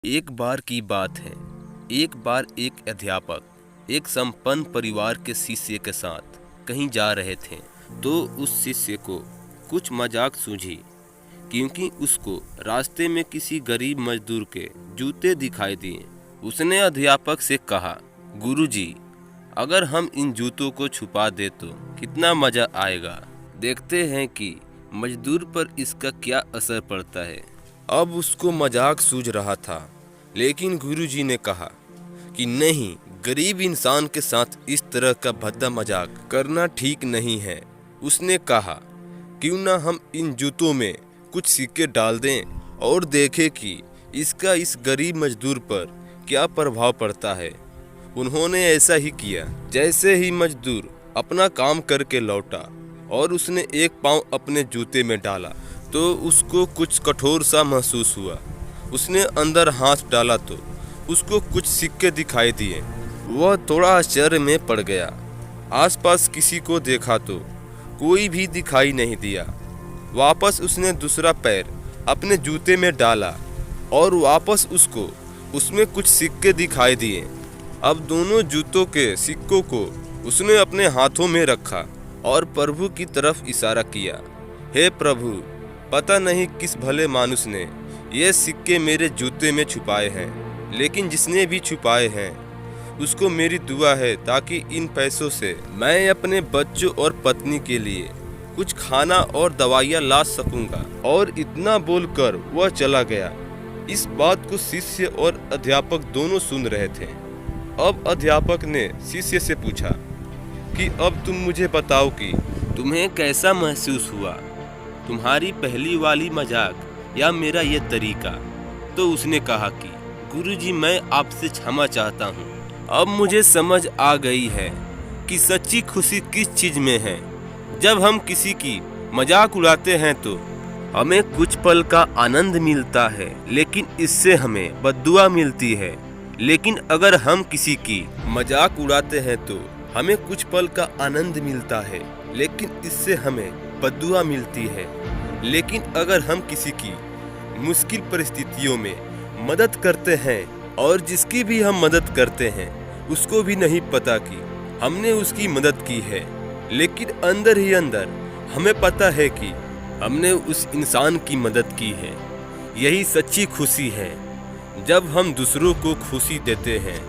एक बार की बात है। एक बार एक अध्यापक एक संपन्न परिवार के शिष्य के साथ कहीं जा रहे थे, तो उस शिष्य को कुछ मजाक सूझी, क्योंकि उसको रास्ते में किसी गरीब मजदूर के जूते दिखाई दिए। उसने अध्यापक से कहा, गुरुजी, अगर हम इन जूतों को छुपा दे तो कितना मजा आएगा। देखते हैं कि मजदूर पर इसका क्या असर पड़ता है। अब उसको मजाक सूझ रहा था, लेकिन गुरुजी ने कहा कि नहीं, गरीब इंसान के साथ इस तरह का भद्दा मजाक करना ठीक नहीं है। उसने कहा, क्यों ना हम इन जूतों में कुछ सिक्के डाल दें और देखें कि इसका इस गरीब मजदूर पर क्या प्रभाव पड़ता है। उन्होंने ऐसा ही किया। जैसे ही मजदूर अपना काम करके लौटा और उसने एक पाँव अपने जूते में डाला, तो उसको कुछ कठोर सा महसूस हुआ। उसने अंदर हाथ डाला तो उसको कुछ सिक्के दिखाई दिए। वह थोड़ा आश्चर्य में पड़ गया। आसपास किसी को देखा तो कोई भी दिखाई नहीं दिया। वापस उसने दूसरा पैर अपने जूते में डाला और वापस उसको उसमें कुछ सिक्के दिखाई दिए। अब दोनों जूतों के सिक्कों को उसने अपने हाथों में रखा और प्रभु की तरफ इशारा किया। हे प्रभु, पता नहीं किस भले मानुस ने ये सिक्के मेरे जूते में छुपाए हैं, लेकिन जिसने भी छुपाए हैं उसको मेरी दुआ है, ताकि इन पैसों से मैं अपने बच्चों और पत्नी के लिए कुछ खाना और दवाइयाँ ला सकूंगा। और इतना बोलकर वह चला गया। इस बात को शिष्य और अध्यापक दोनों सुन रहे थे। अब अध्यापक ने शिष्य से पूछा कि अब तुम मुझे बताओ कि तुम्हें कैसा महसूस हुआ, तुम्हारी पहली वाली मजाक या मेरा ये तरीका। तो उसने कहा कि गुरुजी, मैं आपसे क्षमा चाहता हूँ। अब मुझे समझ आ गई है कि सच्ची खुशी किस चीज़ में है। जब हम किसी की मजाक उड़ाते हैं तो हमें कुछ पल का आनंद मिलता है, लेकिन इससे हमें बद्दुआ मिलती है। लेकिन अगर हम किसी की मजाक उड़ाते हैं तो हमें कुछ पल का आनंद मिलता है, लेकिन इससे हमें बद्दुआ मिलती है। लेकिन अगर हम किसी की मुश्किल परिस्थितियों में मदद करते हैं और जिसकी भी हम मदद करते हैं उसको भी नहीं पता कि हमने उसकी मदद की है, लेकिन अंदर ही अंदर हमें पता है कि हमने उस इंसान की मदद की है। यही सच्ची खुशी है, जब हम दूसरों को खुशी देते हैं।